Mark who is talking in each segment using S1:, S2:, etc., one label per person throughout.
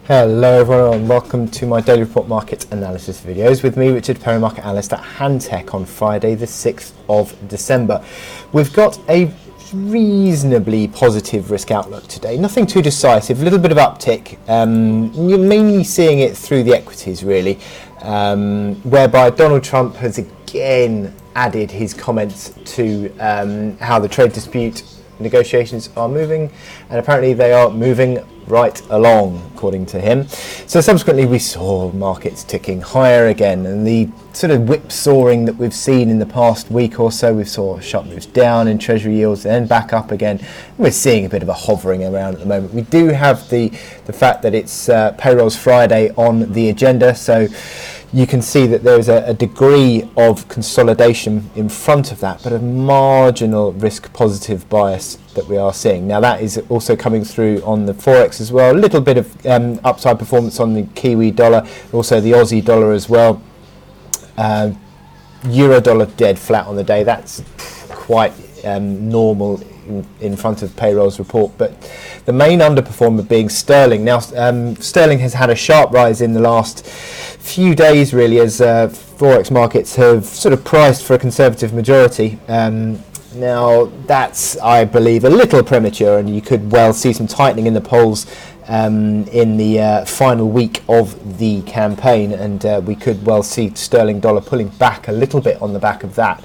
S1: Hello everyone and welcome to my daily report market analysis videos with me, Richard Perry, market analyst at Hantec on Friday the 6th of December. We've got a reasonably positive risk outlook today, nothing too decisive, a little bit of uptick, you're mainly seeing it through the equities really, whereby Donald Trump has again added his comments to how the trade dispute negotiations are moving, and apparently they are moving right along according to him. So subsequently we saw markets ticking higher again, and the sort of whipsawing that we've seen in the past week or so, we saw sharp moves down in treasury yields then back up again, and we're seeing a bit of a hovering around at the moment. We do have the fact that it's Payrolls Friday on the agenda, so you can see that there's a degree of consolidation in front of that, but a marginal risk positive bias that we are seeing. Now that is also coming through on the Forex as well, a little bit of upside performance on the Kiwi dollar, also the Aussie dollar as well. Euro dollar dead flat on the day, that's quite normal in front of Payrolls report, but the main underperformer being sterling. Now sterling has had a sharp rise in the last few days really, as Forex markets have sort of priced for a conservative majority. Now that's, I believe, a little premature, and you could well see some tightening in the polls in the final week of the campaign, and we could well see sterling dollar pulling back a little bit on the back of that.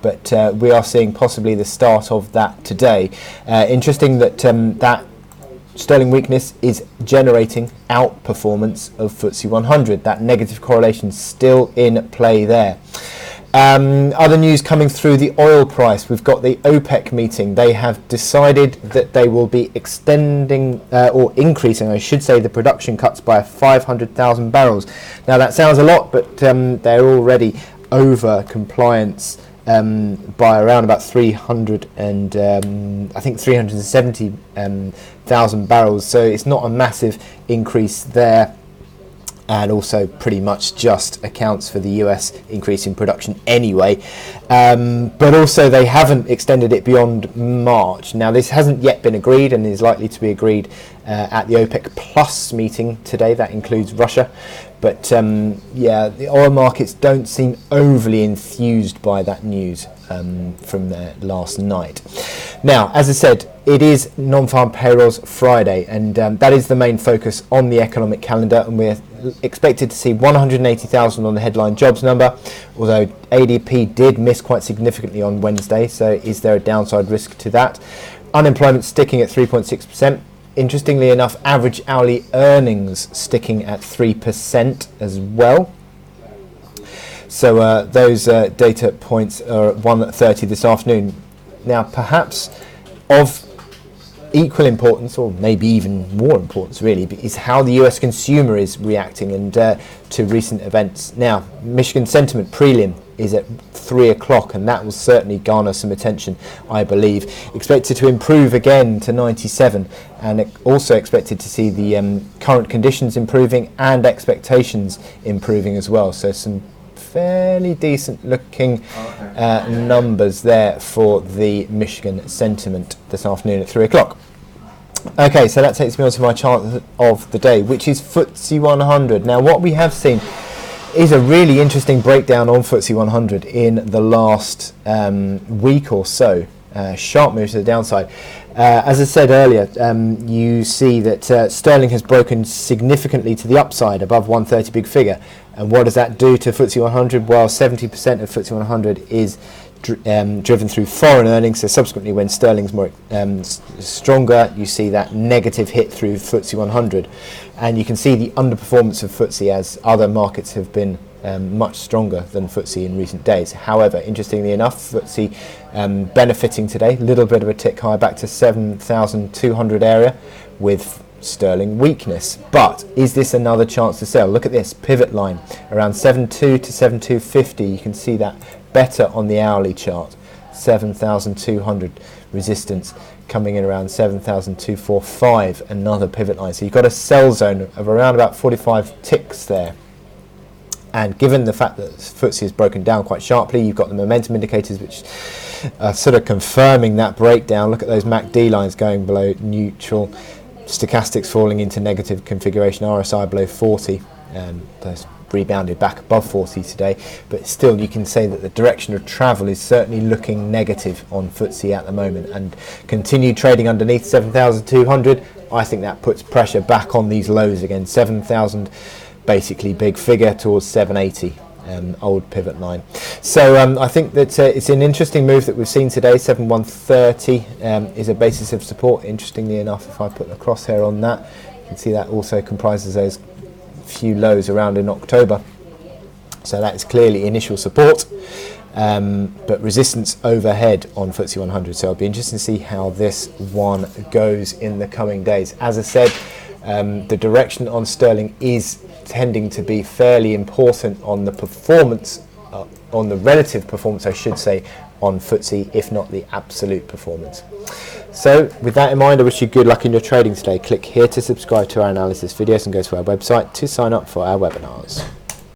S1: But we are seeing possibly the start of that today. Interesting that that sterling weakness is generating outperformance of FTSE 100. That negative correlation still in play there. Other news coming through: the oil price. We've got the OPEC meeting. They have decided that they will be extending or increasing, I should say, the production cuts by 500,000 barrels. Now that sounds a lot, but they're already over compliance by around about 300 and I think 370,000 barrels. So it's not a massive increase there, and also pretty much just accounts for the US increase in production anyway. But also they haven't extended it beyond March. Now this hasn't yet been agreed and is likely to be agreed at the OPEC Plus meeting today. That includes Russia. But yeah, the oil markets don't seem overly enthused by that news from there last night. Now, as I said, it is Nonfarm Payrolls Friday, and that is the main focus on the economic calendar, and we're expected to see 180,000 on the headline jobs number, although ADP did miss quite significantly on Wednesday, so is there a downside risk to that? Unemployment sticking at 3.6%. Interestingly enough, average hourly earnings sticking at 3% as well. So those data points are at 1:30 this afternoon. Now, perhaps of equal importance, or maybe even more importance really, is how the US consumer is reacting and to recent events. Now, Michigan sentiment prelim is at 3 o'clock, and that will certainly garner some attention, I believe. Expected to improve again to 97, and also expected to see the current conditions improving and expectations improving as well. So some fairly decent looking numbers there for the Michigan sentiment this afternoon at 3 o'clock. Okay, so that takes me on to my chart of the day, which is FTSE 100. Now what we have seen is a really interesting breakdown on FTSE 100 in the last week or so. Sharp moves to the downside. As I said earlier, you see that sterling has broken significantly to the upside above 130 big figure. And what does that do to FTSE 100? Well, 70% of FTSE 100 is driven through foreign earnings, so subsequently when sterling's more stronger, you see that negative hit through FTSE 100, and you can see the underperformance of FTSE as other markets have been much stronger than FTSE in recent days. However, interestingly enough, FTSE benefiting today, a little bit of a tick higher back to 7,200 area with sterling weakness. But is this another chance to sell? Look at this pivot line around 7.2 to 7.250. You can see that better on the hourly chart. 7,200 resistance coming in around 7,245, another pivot line. So you've got a sell zone of around about 45 ticks there. And given the fact that FTSE has broken down quite sharply, you've got the momentum indicators which are sort of confirming that breakdown. Look at those MACD lines going below neutral. Stochastics falling into negative configuration, RSI below 40, those rebounded back above 40 today, but still you can say that the direction of travel is certainly looking negative on FTSE at the moment, and continued trading underneath 7,200. I think that puts pressure back on these lows again. 7,000 basically big figure towards 780, old pivot line. So I think that it's an interesting move that we've seen today. 7130 is a basis of support. Interestingly enough, if I put the crosshair on that, you can see that also comprises those few lows around in October. So that is clearly initial support, but resistance overhead on FTSE 100. So it'll be interesting to see how this one goes in the coming days. As I said, the direction on sterling is tending to be fairly important on the performance, on the relative performance, I should say, on FTSE, if not the absolute performance. So with that in mind, I wish you good luck in your trading today. Click here to subscribe to our analysis videos and go to our website to sign up for our webinars.